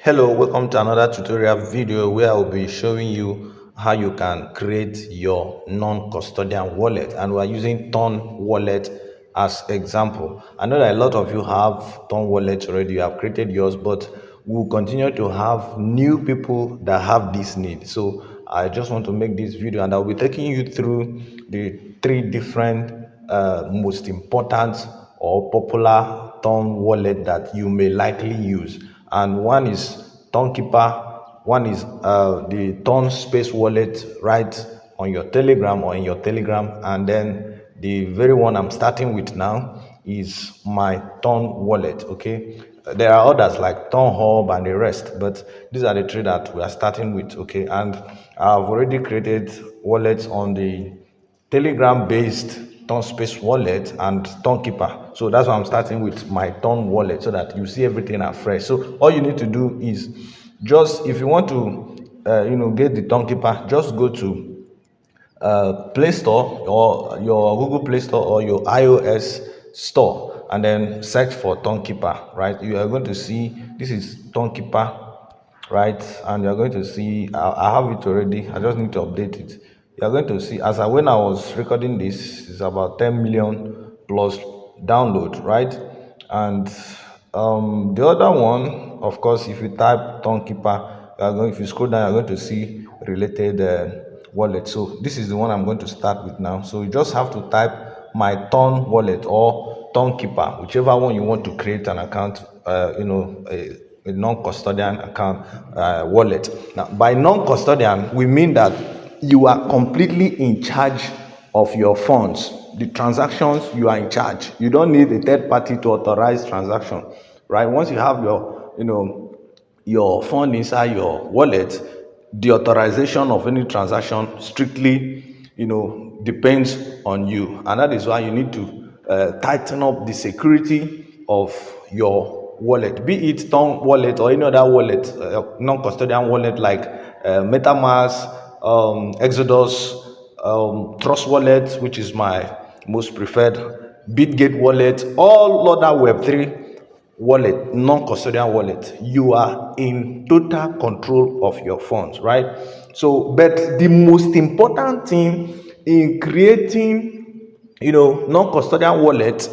Hello, welcome to another tutorial video where I will be showing you how you can create your non-custodian wallet, and we're using Ton wallet as example. I know that a lot of you have Ton wallet already, you have created yours, but we'll continue to have new people that have this need. So I just want to make this video, and I'll be taking you through the three different most important or popular Ton wallet that you may likely use. And one is Townkeeper, one is the Ton Space wallet right on your Telegram or in your Telegram, and then the very one I'm starting with now is my Ton wallet. Okay, there are others like Ton Hub and the rest, but these are the three that we are starting with. Okay, and I've already created wallets on the Telegram based Ton Space wallet and Townkeeper. So that's why I'm starting with my Ton wallet so that you see everything afresh. So all you need to do is just, if you want to get the Townkeeper, just go to Play Store or your Google Play Store or your iOS store, and then search for Townkeeper. Right, you are going to see this is Townkeeper, right? And you're going to see I have it already, I just need to update it. You're going to see, as when I was recording this, it's about 10 million plus download, right? And the other one, of course, if you type Townkeeper, if you scroll down, you're going to see related wallet. So this is the one I'm going to start with now. So you just have to type my Ton wallet or Townkeeper, whichever one you want to create an account, a non-custodian account wallet. Now, by non-custodian, we mean that you are completely in charge of your funds. The transactions, you are in charge. You don't need a third party to authorize transaction, right? Once you have your fund inside your wallet, the authorization of any transaction strictly, depends on you, and that is why you need to tighten up the security of your wallet, be it Ton wallet or any other wallet, non-custodian wallet like MetaMask, Exodus, Trust Wallet, which is my most preferred, Bitgate wallet, all other Web3 wallet, non-custodian wallet. You are in total control of your funds, right? So, but the most important thing in creating, non-custodian wallet,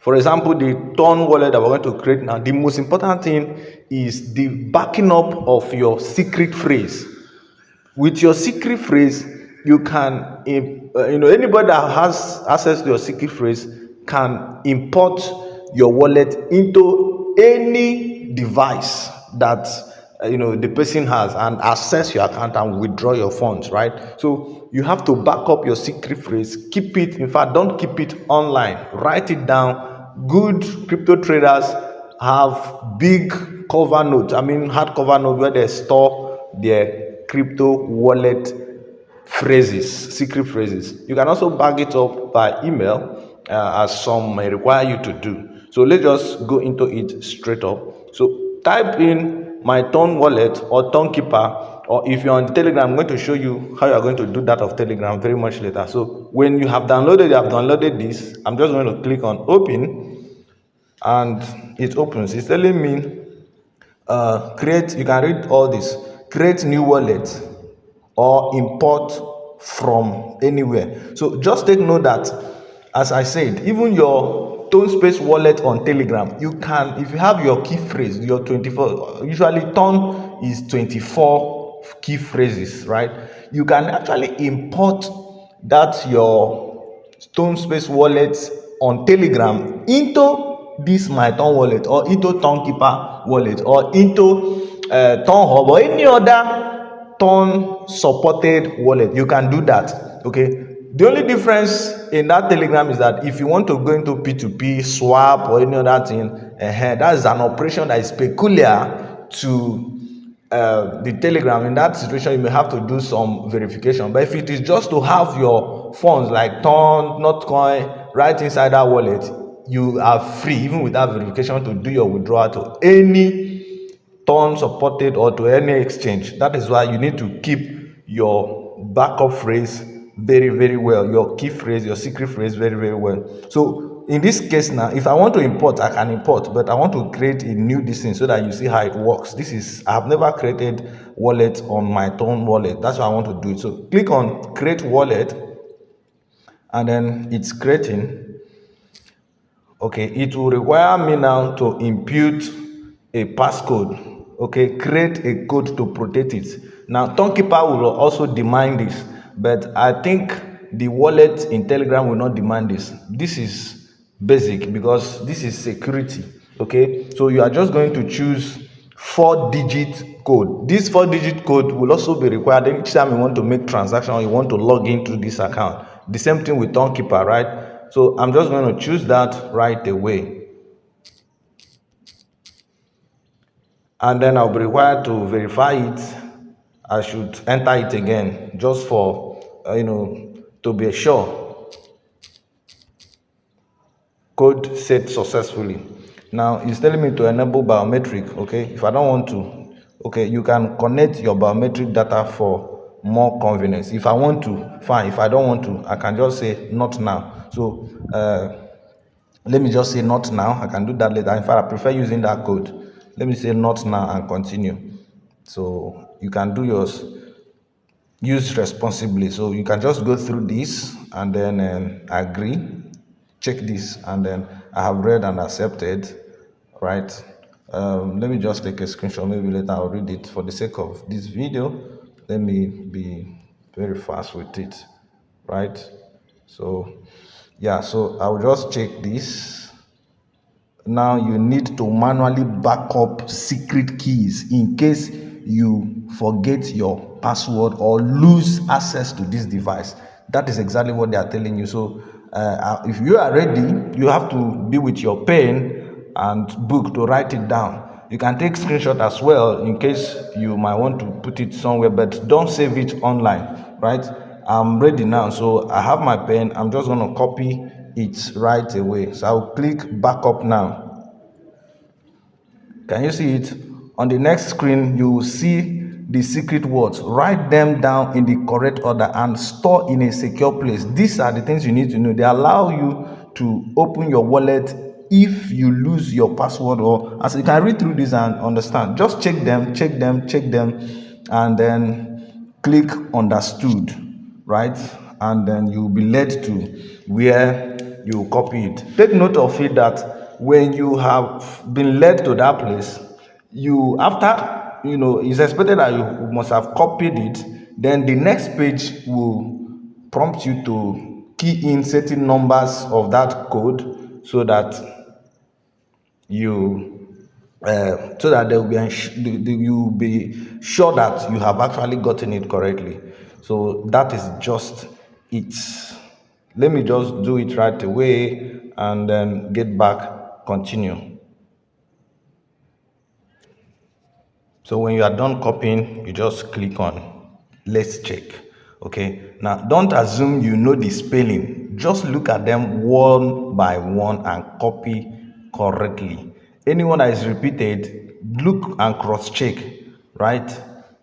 for example, the Ton wallet that we're going to create now, the most important thing is the backing up of your secret phrase. With your secret phrase, you can, anybody that has access to your secret phrase can import your wallet into any device that the person has and access your account and withdraw your funds, right? So you have to back up your secret phrase, keep it, in fact, don't keep it online, write it down. Good crypto traders have big cover notes, hardcover note, where they store their crypto wallet phrases, secret phrases. You can also back it up by email, as some may require you to do. So let's just go into it straight up. So type in my Ton wallet or Townkeeper, or if you're on Telegram, I'm going to show you how you're going to do that of Telegram very much later. So when you have downloaded this, I'm just going to click on open, and it opens. It's telling me create, you can read all this, create new wallet or import from anywhere. So just take note that, as I said, even your Ton Space wallet on Telegram, you can, if you have your key phrase, your 24, usually Ton is 24 key phrases, right? You can actually import that your Ton Space wallet on Telegram into this my Ton wallet, or into Townkeeper wallet, or into Ton Hub, or any other Ton supported wallet. You can do that. Okay, the only difference in that Telegram is that if you want to go into P2P swap or any other thing, that is an operation that is peculiar to the Telegram. In that situation, you may have to do some verification. But if it is just to have your funds like Ton, Notcoin right inside that wallet, you are free, even without verification, to do your withdrawal to any Ton supported or to any exchange. That is why you need to keep your backup phrase very, very well, your key phrase, your secret phrase very, very well. So in this case now, if I want to import, I can import, but I want to create a new distance so that you see how it works. This is, I have never created wallet on my Ton wallet. That's why I want to do it. So click on create wallet, and then it's creating. Okay, it will require me now to impute a passcode. Okay, create a code to protect it. Now Tonkeeper will also demand this, but I think the wallet in Telegram will not demand this. This is basic because this is security. Okay, so you are just going to choose 4-digit code. This 4-digit code will also be required each time you want to make transaction or you want to log into this account. The same thing with Tonkeeper, right? So I'm just going to choose that right away. And then I'll be required to verify it. I should enter it again just for, to be sure. Code set successfully. Now it's telling me to enable biometric. Okay, if I don't want to, okay, you can connect your biometric data for more convenience. If I want to, fine. If I don't want to, I can just say not now. So let me just say not now. I can do that later. In fact, I prefer using that code. Let me say not now and continue. So you can do yours. Use responsibly. So you can just go through this and then agree. Check this, and then I have read and accepted. Right. Let me just take a screenshot. Maybe later I'll read it for the sake of this video. Let me be very fast with it. Right. So yeah, so I'll just check this. Now you need to manually back up secret keys in case you forget your password or lose access to this device. That is exactly what they are telling you. So if you are ready, you have to be with your pen and book to write it down. You can take screenshot as well in case you might want to put it somewhere, but don't save it online, right? I'm ready now, so I have my pen. I'm just going to copy it right away. So I'll click backup now. Can you see it? On the next screen, you will see the secret words. Write them down in the correct order and store in a secure place. These are the things you need to know. They allow you to open your wallet if you lose your password, or as you can read through this and understand. Just check them, and then click understood, right? And then you'll be led to where you copy it. Take note of it that when you have been led to that place, you, after, it's expected that you must have copied it. Then the next page will prompt you to key in certain numbers of that code so that they will be you will be sure that you have actually gotten it correctly. So that is just it. Let me just do it right away and then get back, continue. So when you are done copying, you just click on let's check. Okay, now don't assume you know the spelling, just look at them one by one and copy correctly. Anyone that is repeated, look and cross check, right?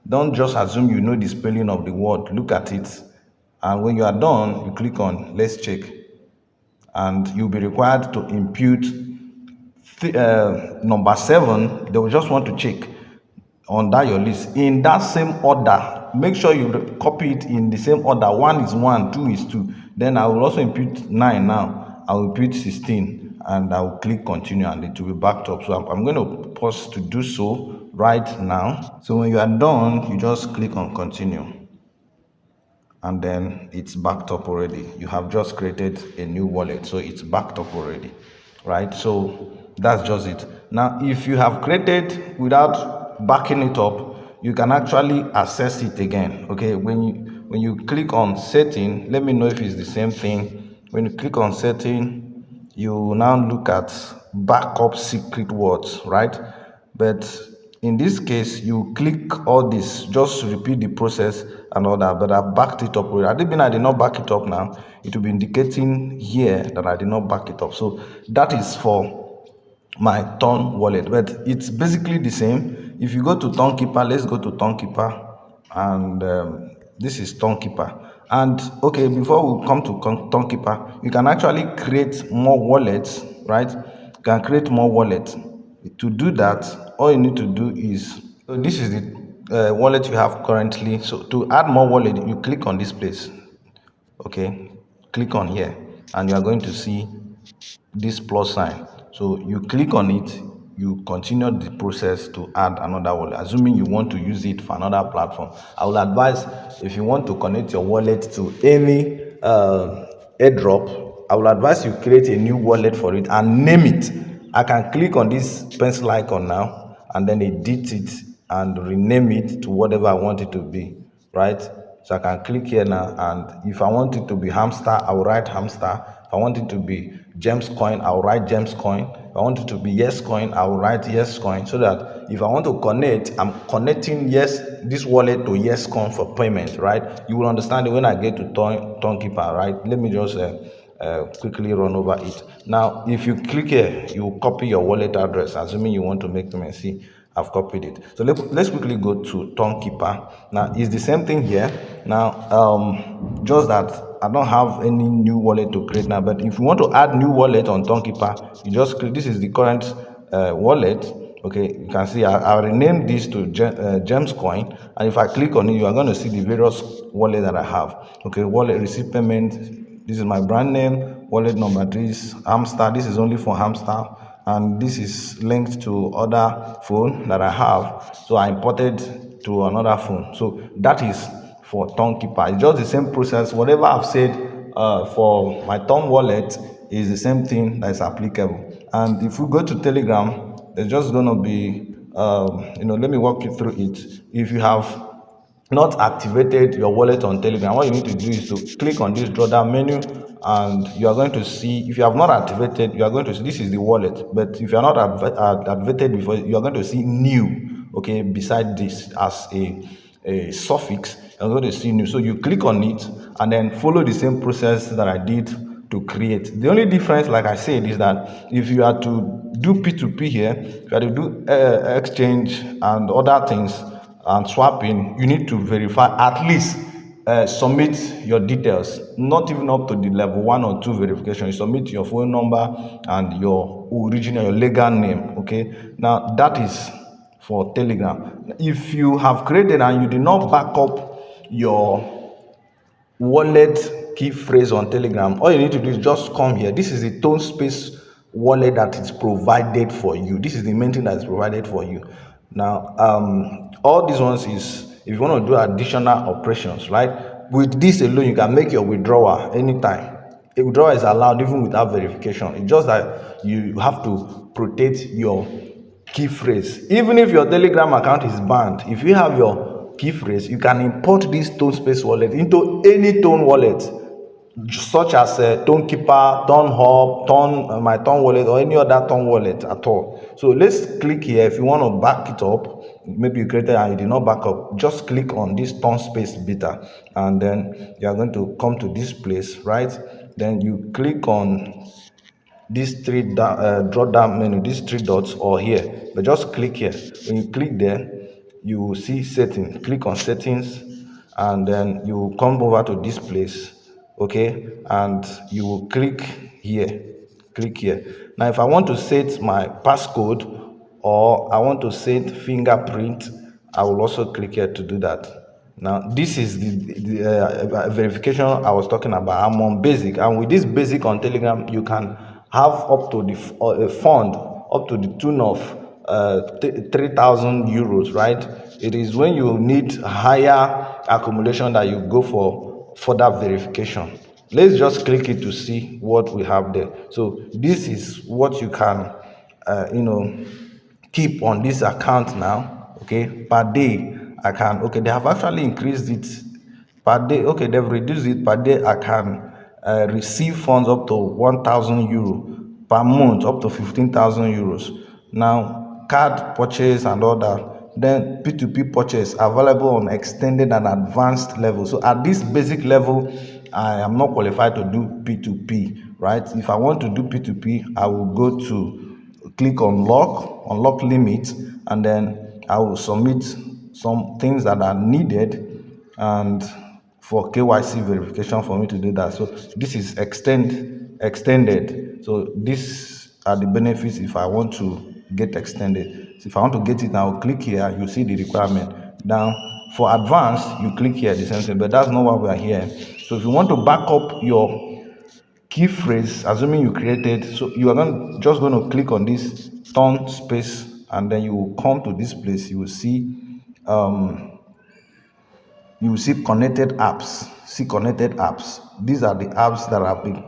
Don't just assume you know the spelling of the word, look at it, and when you are done, you click on let's check, and you'll be required to impute number 7. They will just want to check on that your list in that same order. Make sure you copy it in the same order. 1 is 1, 2 is 2. Then I will also impute 9 now. I will impute 16 and I will click continue and it will be backed up. So I'm going to pause to do so right now. So when you are done, you just click on continue. And then it's backed up already. You have just created a new wallet, so it's backed up already, right? So that's just it. Now if you have created without backing it up, you can actually access it again. Okay, when you click on setting, let me know if it's the same thing. When you click on setting, you now look at backup secret words, right? But in this case, you click all this, just repeat the process and all that, but I backed it up. Had it been I did not back it up now, it will be indicating here that I did not back it up. So that is for my Ton wallet, but it's basically the same. If you go to Tonkeeper, let's go to Tonkeeper, and this is Tonkeeper. And okay, before we come to Townkeeper, you can actually create more wallets, right? You can create more wallets. To do that, all you need to do is, so this is the wallet you have currently. So to add more wallet, you click on this place. Okay, click on here, and you are going to see this plus sign. So you click on it, you continue the process to add another wallet, assuming you want to use it for another platform. I will advise, if you want to connect your wallet to any airdrop, I will advise you create a new wallet for it and name it. I can click on this pencil icon now and then edit it and rename it to whatever I want it to be, right? So I can click here now, and if I want it to be hamster, I will write hamster. If I want it to be James coin, I will write James coin. If I want it to be yes coin, I will write yes coin, so that if I want to connect, I'm connecting yes this wallet to yes coin for payment, right? You will understand it when I get to Townkeeper, right? Let me just quickly run over it. Now, if you click here, you copy your wallet address, assuming you want to make payment. See, I've copied it. So let's quickly go to Townkeeper. Now, it's the same thing here. Now, just that I don't have any new wallet to create now, but if you want to add new wallet on Townkeeper, you just click. This is the current wallet. Okay, you can see I renamed this to Gems Coin, and if I click on it, you are going to see the various wallet that I have. Okay, wallet receive payment. This is my brand name. Wallet number this hamster. This is only for hamster, and this is linked to other phone that I have. So I imported to another phone. So that is for Townkeeper. It's just the same process. Whatever I've said for my Tom wallet is the same thing that is applicable. And if we go to Telegram, there's just going to be, let me walk you through it. If you have not activated your wallet on Telegram, what you need to do is to click on this drop down menu, and you are going to see, if you have not activated, you are going to see this is the wallet. But if you are not activated before, you are going to see new, okay, beside this as a suffix. You're going to see new. So you click on it and then follow the same process that I did to create. The only difference, like I said, is that if you are to do P2P here, you have to do exchange and other things and swapping, you need to verify, at least submit your details, not even up to the level 1 or 2 verification. You submit your phone number and your original, your legal name. Okay, now that is for Telegram. If you have created and you did not back up your wallet key phrase on Telegram, all you need to do is just come here. This is the tone space wallet that is provided for you. This is the main thing that is provided for you. Now, all these ones is if you want to do additional operations, right? With this alone, you can make your withdrawal anytime. A withdrawal is allowed even without verification. It's just that you have to protect your key phrase. Even if your Telegram account is banned, if you have your key phrase, you can import this tone space wallet into any tone wallet, such as Tonekeeper, Tone Hub, Tone my Tone wallet, or any other Tone wallet at all. So let's click here. If you want to back it up, maybe you created and you did not back up, just click on this Tone space beta, and then you are going to come to this place, right? Then you click on these drop down menu, these three dots, or here, but just click here. When you click there, you will see settings. Click on settings, and then you come over to this place, okay, and you will click here. Click here. Now if I want to set my passcode, or I want to set fingerprint, I will also click here to do that. Now, this is the verification I was talking about. I'm on basic, and with this basic on Telegram, you can have up to the a fund up to the tune of 3,000 euros, right? It is when you need higher accumulation that you go for further verification. Let's just click it to see what we have there. So this is what you can, keep on this account now. Okay, per day I can, okay, they have actually increased it per day. Okay, they've reduced it per day. I can receive funds up to 1,000 euro, per month up to 15,000 euros. Now card purchase and all that, then P2P purchase available on extended and advanced level. So at this basic level, I am not qualified to do P2P, right? If I want to do P2P, I will go to click on unlock limit, and then I will submit some things that are needed, and for KYC verification for me to do that. So this is extended. So these are the benefits if I want to get extended. So if I want to get it, I'll click here. You see the requirement. Now for advanced, you click here the same thing, but that's not what we are here. So if you want to back up your key phrase, assuming you created, so you are just going to click on this turn space, and then you will come to this place. You will see connected apps. See connected apps. These are the apps that have been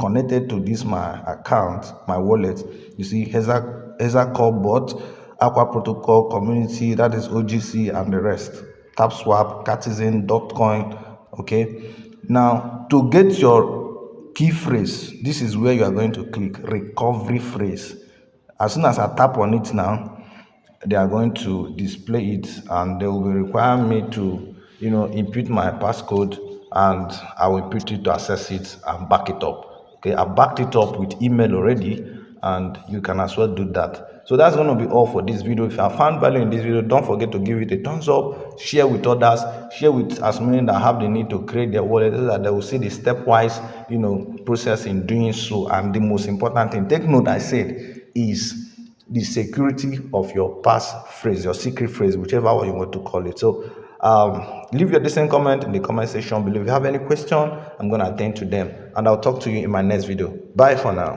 connected to this my account, my wallet. You see Heza Core Bot, Aqua Protocol, Community, that is OGC, and the rest. TapSwap, Catizen, Dotcoin. Okay. Now to get your key phrase, this is where you are going to click recovery phrase. As soon as I tap on it now, they are going to display it, and they will be requiring me to input my passcode, and I will input it to access it and back it up. Okay, I backed it up with email already, and you can as well do that. So that's going to be all for this video. If you have found value in this video, don't forget to give it a thumbs up, share with others, share with as many that have the need to create their wallet, so that they will see the stepwise process in doing so. And the most important thing, take note, I said, is the security of your passphrase, your secret phrase, whichever one you want to call it. So leave your decent comment in the comment section below. If you have any question, I'm going to attend to them, and I'll talk to you in my next video. Bye for now.